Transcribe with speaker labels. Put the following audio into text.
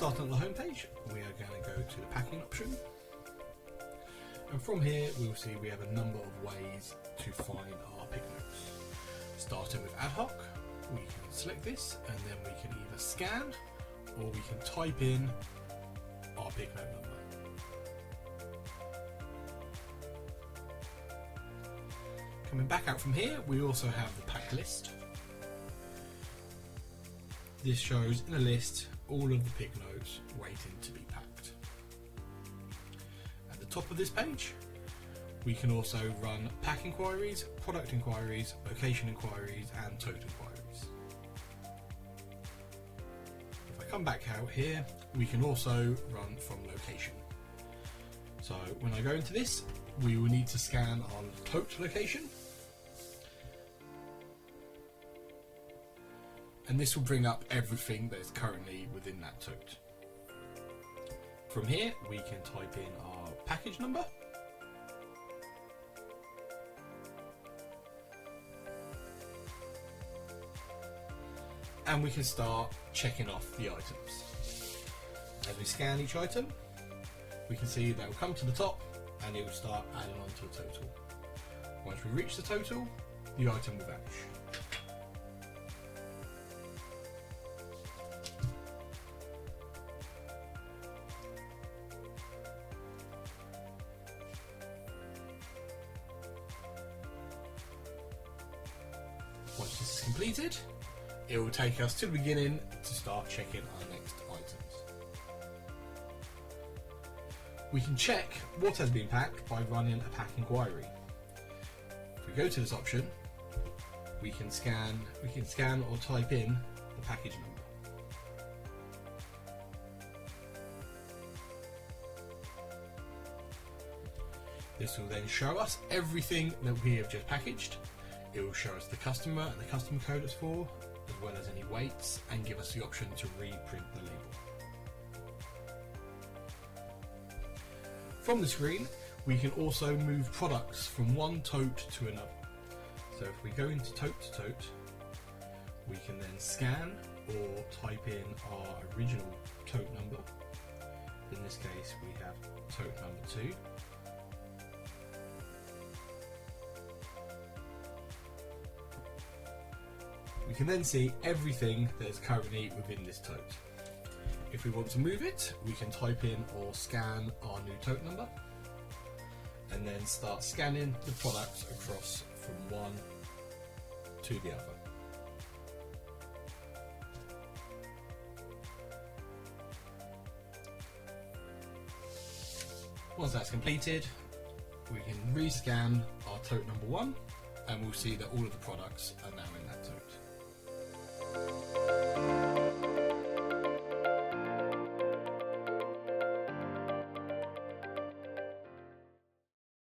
Speaker 1: Starting on the home page, we are going to go to the packing option. And from here, we will see we have a number of ways to find our pick notes. Starting with ad hoc, we can select this and then we can either scan or we can type in our pick note number. Coming back out from here, we also have the pack list. This shows in a list all of the pick notes waiting to be packed. At the top of this page, we can also run pack inquiries, product inquiries, location inquiries, and tote inquiries. If I come back out here, we can also run from location. So when I go into this, we will need to scan our tote location. And this will bring up everything that is currently within that tote. From here, we can type in our package number. And we can start checking off the items. As we scan each item, we can see that will come to the top and it will start adding on to the total. Once we reach the total, the item will vanish. Once this is completed, it will take us to the beginning to start checking our next items. We can check what has been packed by running a pack inquiry. If we go to this option, we can scan or type in the package number. This will then show us everything that we have just packaged. It will show us the customer and the customer code it's for, as well as any weights, and give us the option to reprint the label. From the screen, we can also move products from one tote to another. So if we go into tote to tote, we can then scan or type in our original tote number. In this case, we have tote number 2. We can then see everything that is currently within this tote. If we want to move it, we can type in or scan our new tote number and then start scanning the products across from one to the other. Once that's completed, we can rescan our tote number 1 and we'll see that all of the products are now in that tote.